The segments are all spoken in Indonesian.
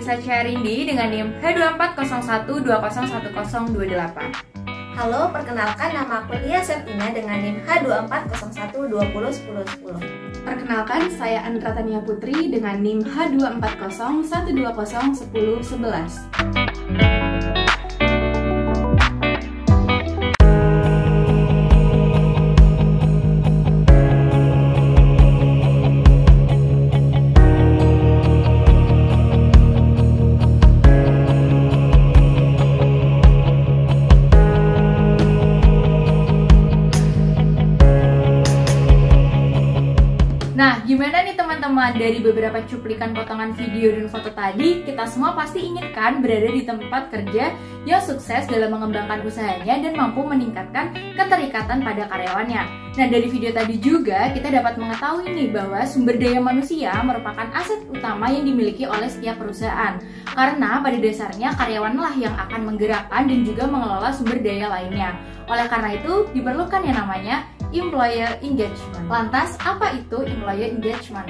Anissa Syarindi dengan NIM H2401201028. Halo, perkenalkan nama aku Lia Septina dengan NIM H2401201010. Perkenalkan, saya Andra Tania Putri dengan NIM H2401201011. Nah, gimana nih teman-teman? Dari beberapa cuplikan potongan video dan foto tadi, kita semua pasti inginkan berada di tempat kerja yang sukses dalam mengembangkan usahanya dan mampu meningkatkan keterikatan pada karyawannya. Nah, dari video tadi juga kita dapat mengetahui nih bahwa sumber daya manusia merupakan aset utama yang dimiliki oleh setiap perusahaan. Karena pada dasarnya karyawanlah yang akan menggerakkan dan juga mengelola sumber daya lainnya. Oleh karena itu, diperlukan yang namanya employer engagement. Lantas, apa itu employer engagement?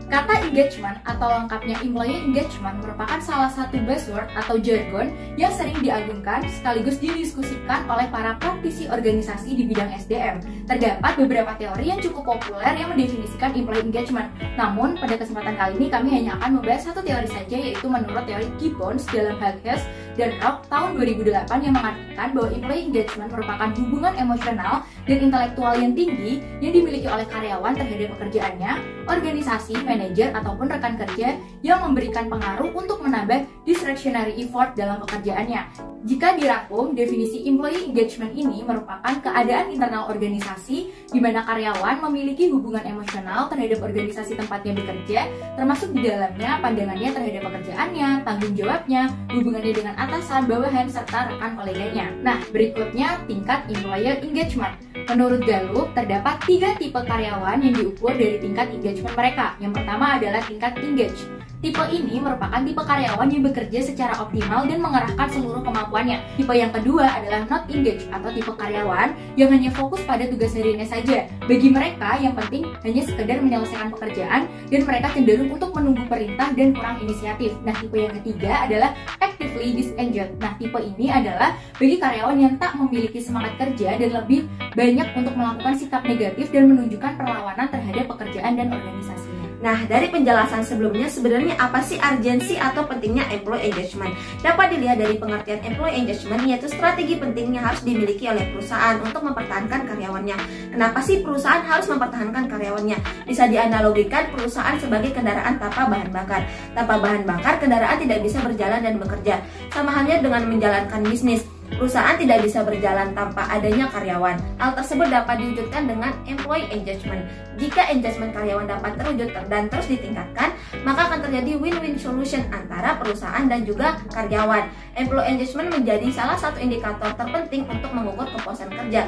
Kata engagement atau lengkapnya employer engagement merupakan salah satu buzzword atau jargon yang sering diagungkan sekaligus didiskusikan oleh para praktisi organisasi di bidang SDM. Terdapat beberapa teori yang cukup populer yang mendefinisikan employee engagement. Namun, pada kesempatan kali ini kami hanya akan membahas satu teori saja, yaitu menurut teori Gibbons dalam Hughes dan Rock tahun 2008 yang mengatakan bahwa employee engagement merupakan hubungan emosional dan intelektual yang tinggi yang dimiliki oleh karyawan terhadap pekerjaannya, organisasi, manajer, ataupun rekan kerja yang memberikan pengaruh untuk menambah discretionary effort dalam pekerjaannya. Jika dirangkum, definisi employee engagement ini merupakan keadaan internal organisasi di mana karyawan memiliki hubungan emosional terhadap organisasi tempatnya bekerja, termasuk di dalamnya pandangannya terhadap pekerjaannya, tanggung jawabnya, hubungannya dengan atasan, bawahan, serta rekan koleganya. Nah, berikutnya tingkat employer engagement. Menurut Gallup, terdapat 3 tipe karyawan yang diukur dari tingkat engagement mereka. Yang pertama adalah tingkat engage. Tipe ini merupakan tipe karyawan yang bekerja secara optimal dan mengerahkan seluruh kemampuannya. Tipe yang kedua adalah not engage atau tipe karyawan yang hanya fokus pada tugas hariannya saja. Bagi mereka, yang penting hanya sekedar menyelesaikan pekerjaan dan mereka cenderung untuk menunggu perintah dan kurang inisiatif. Nah, tipe yang ketiga adalah actively disengaged. Nah, tipe ini adalah bagi karyawan yang tak memiliki semangat kerja dan lebih banyak untuk melakukan sikap negatif dan menunjukkan perlawanan terhadap pekerjaan dan organisasinya. Nah, dari penjelasan sebelumnya, sebenarnya apa sih urgensi atau pentingnya employee engagement? Dapat dilihat dari pengertian employee engagement, yaitu strategi penting yang harus dimiliki oleh perusahaan untuk mempertahankan karyawannya. Kenapa sih perusahaan harus mempertahankan karyawannya? Bisa dianalogikan perusahaan sebagai kendaraan tanpa bahan bakar. Tanpa bahan bakar, kendaraan tidak bisa berjalan dan bekerja. Sama halnya dengan menjalankan bisnis. Perusahaan tidak bisa berjalan tanpa adanya karyawan. Hal tersebut dapat diwujudkan dengan employee engagement. Jika engagement karyawan dapat terwujud dan terus ditingkatkan, maka akan terjadi win-win solution antara perusahaan dan juga karyawan. Employee engagement menjadi salah satu indikator terpenting untuk mengukur kepuasan kerja.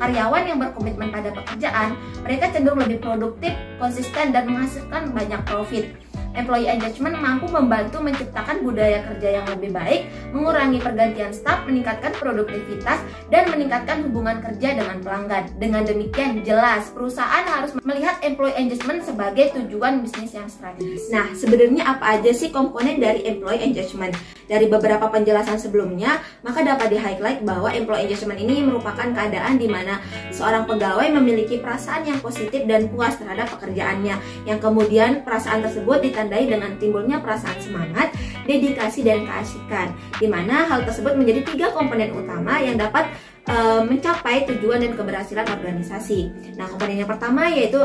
Karyawan yang berkomitmen pada pekerjaan, mereka cenderung lebih produktif, konsisten, dan menghasilkan banyak profit. Employee engagement mampu membantu menciptakan budaya kerja yang lebih baik, mengurangi pergantian staf, meningkatkan produktivitas, dan meningkatkan hubungan kerja dengan pelanggan. Dengan demikian, jelas perusahaan harus melihat employee engagement sebagai tujuan bisnis yang strategis. Nah, sebenarnya apa aja sih komponen dari employee engagement? Dari beberapa penjelasan sebelumnya, maka dapat di-highlight bahwa employee engagement ini merupakan keadaan di mana seorang pegawai memiliki perasaan yang positif dan puas terhadap pekerjaannya, yang kemudian perasaan tersebut ditandai dengan timbulnya perasaan semangat, dedikasi, dan keasikan, di mana hal tersebut menjadi 3 komponen utama yang dapat mencapai tujuan dan keberhasilan organisasi. Nah, komponen yang pertama yaitu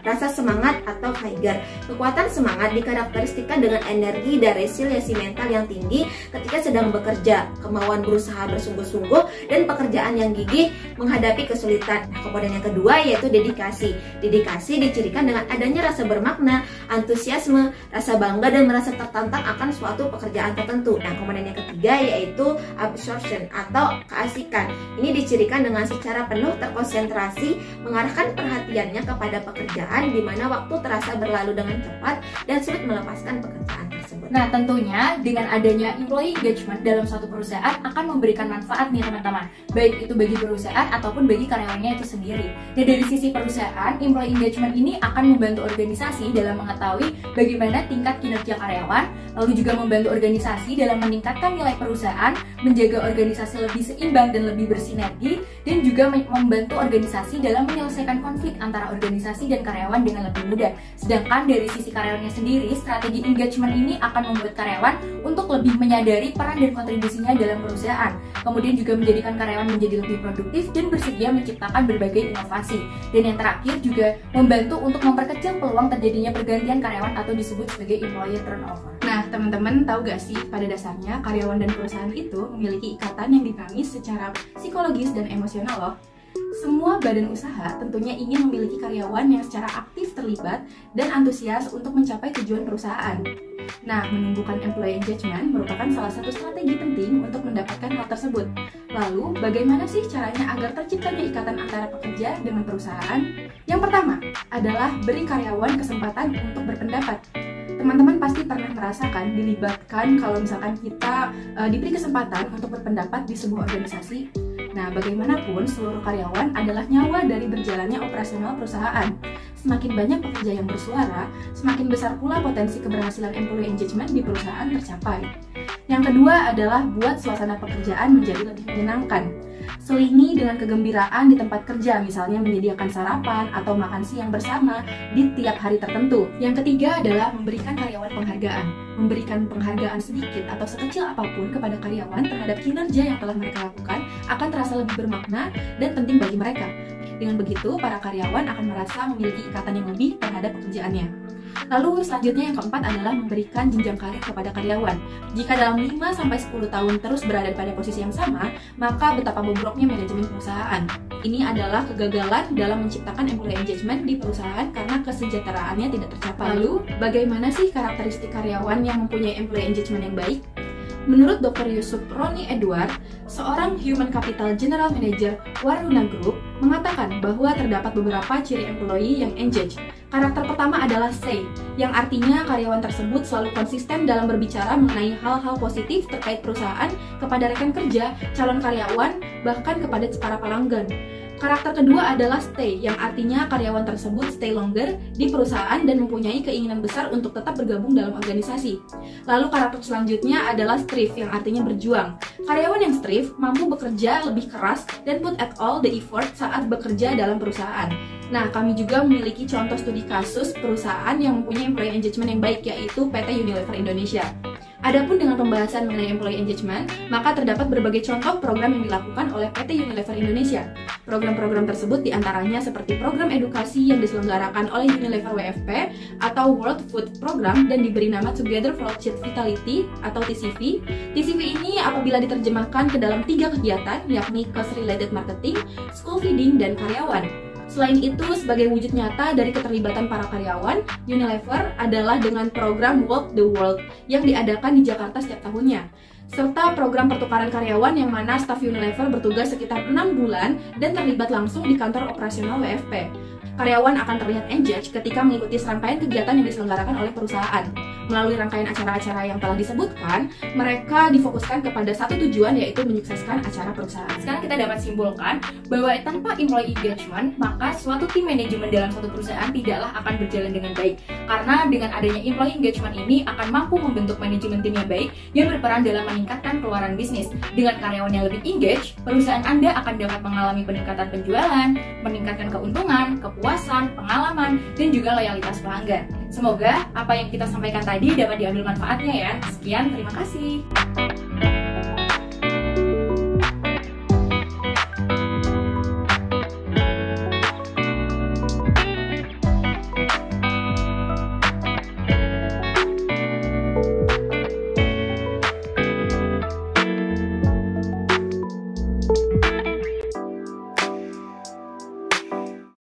rasa semangat atau vigor. Kekuatan semangat dikarakteristikkan dengan energi dan resiliensi mental yang tinggi ketika sedang bekerja, kemauan berusaha bersungguh-sungguh, dan pekerjaan yang gigih menghadapi kesulitan. Nah, komponen yang kedua yaitu dedikasi. Dedikasi dicirikan dengan adanya rasa bermakna, antusiasme, rasa bangga, dan merasa tertantang akan suatu pekerjaan tertentu. Nah, komponen yang ketiga yaitu absorption atau keasikan. Ini dicirikan dengan secara penuh terkonsentrasi, mengarahkan perhatiannya kepada pekerjaan di mana waktu terasa berlalu dengan cepat dan sulit melepaskan pekerjaan tersebut. Nah, tentunya dengan adanya employee engagement dalam suatu perusahaan akan memberikan manfaat nih teman-teman, baik itu bagi perusahaan ataupun bagi karyawannya itu sendiri. Dan dari sisi perusahaan, employee engagement ini akan membantu organisasi dalam mengetahui bagaimana tingkat kinerja karyawan, lalu juga membantu organisasi dalam meningkatkan nilai perusahaan, menjaga organisasi lebih seimbang dan lebih bersinergi, dan juga membantu organisasi dalam menyelesaikan konflik antara organisasi dan karyawan dengan lebih mudah. Sedangkan dari sisi karyawannya sendiri, strategi engagement ini akan membuat karyawan untuk lebih menyadari peran dan kontribusinya dalam perusahaan, kemudian juga menjadikan karyawan menjadi lebih produktif dan bersedia menciptakan berbagai inovasi. Dan yang terakhir juga membantu untuk memperkecil peluang terjadinya pergantian karyawan atau disebut sebagai employee turnover. Nah, teman-teman tahu gak sih, pada dasarnya karyawan dan perusahaan itu memiliki ikatan yang dinamis secara psikologis dan emosional loh. Semua badan usaha tentunya ingin memiliki karyawan yang secara aktif terlibat dan antusias untuk mencapai tujuan perusahaan. Nah, menumbuhkan employee engagement merupakan salah satu strategi penting untuk mendapatkan hal tersebut. Lalu, bagaimana sih caranya agar terciptanya ikatan antara pekerja dengan perusahaan? Yang pertama adalah beri karyawan kesempatan untuk berpendapat. Teman-teman pasti pernah merasakan dilibatkan kalau misalkan kita diberi kesempatan untuk berpendapat di sebuah organisasi. Nah, bagaimanapun seluruh karyawan adalah nyawa dari berjalannya operasional perusahaan. Semakin banyak pekerja yang bersuara, semakin besar pula potensi keberhasilan employee engagement di perusahaan tercapai. Yang kedua adalah buat suasana pekerjaan menjadi lebih menyenangkan. Selingi dengan kegembiraan di tempat kerja, misalnya menyediakan sarapan atau makan siang bersama di tiap hari tertentu. Yang ketiga adalah memberikan karyawan penghargaan. Memberikan penghargaan sedikit atau sekecil apapun kepada karyawan terhadap kinerja yang telah mereka lakukan akan terasa lebih bermakna dan penting bagi mereka. Dengan begitu, para karyawan akan merasa memiliki ikatan yang lebih terhadap pekerjaannya. Lalu selanjutnya yang keempat adalah memberikan jenjang karir kepada karyawan. Jika dalam 5-10 tahun terus berada pada posisi yang sama, maka betapa bobroknya manajemen perusahaan. Ini adalah kegagalan dalam menciptakan employee engagement di perusahaan karena kesejahteraannya tidak tercapai. Lalu, bagaimana sih karakteristik karyawan yang mempunyai employee engagement yang baik? Menurut Dr. Yusuf Roni Edward, seorang Human Capital General Manager Waruna Group, mengatakan bahwa terdapat beberapa ciri employee yang engage. Karakter pertama adalah say, yang artinya karyawan tersebut selalu konsisten dalam berbicara mengenai hal-hal positif terkait perusahaan kepada rekan kerja, calon karyawan, bahkan kepada para pelanggan. Karakter kedua adalah stay, yang artinya karyawan tersebut stay longer di perusahaan dan mempunyai keinginan besar untuk tetap bergabung dalam organisasi. Lalu karakter selanjutnya adalah strive, yang artinya berjuang. Karyawan yang strive mampu bekerja lebih keras dan put at all the effort saat bekerja dalam perusahaan. Nah, kami juga memiliki contoh studi kasus perusahaan yang mempunyai employee engagement yang baik, yaitu PT Unilever Indonesia. Adapun dengan pembahasan mengenai employee engagement, maka terdapat berbagai contoh program yang dilakukan oleh PT Unilever Indonesia. Program-program tersebut diantaranya seperti program edukasi yang diselenggarakan oleh Unilever WFP atau World Food Program dan diberi nama Together for Child Vitality atau TCV. TCV ini apabila diterjemahkan ke dalam 3 kegiatan, yakni Cost Related Marketing, School Feeding, dan Karyawan. Selain itu, sebagai wujud nyata dari keterlibatan para karyawan, Unilever adalah dengan program Walk the World yang diadakan di Jakarta setiap tahunnya, serta program pertukaran karyawan yang mana staf Unilever bertugas sekitar 6 bulan dan terlibat langsung di kantor operasional WFP. Karyawan akan terlihat engage ketika mengikuti serangkaian kegiatan yang diselenggarakan oleh perusahaan. Melalui rangkaian acara-acara yang telah disebutkan, mereka difokuskan kepada satu tujuan, yaitu menyukseskan acara perusahaan. Sekarang kita dapat simpulkan bahwa tanpa employee engagement, maka suatu tim manajemen dalam suatu perusahaan tidaklah akan berjalan dengan baik. Karena dengan adanya employee engagement ini akan mampu membentuk manajemen tim yang baik yang berperan dalam meningkatkan keluaran bisnis. Dengan karyawan yang lebih engage, perusahaan Anda akan dapat mengalami peningkatan penjualan, meningkatkan keuntungan, kepuasan, pengalaman, dan juga loyalitas pelanggan. Semoga apa yang kita sampaikan tadi dapat diambil manfaatnya ya. Sekian, terima kasih.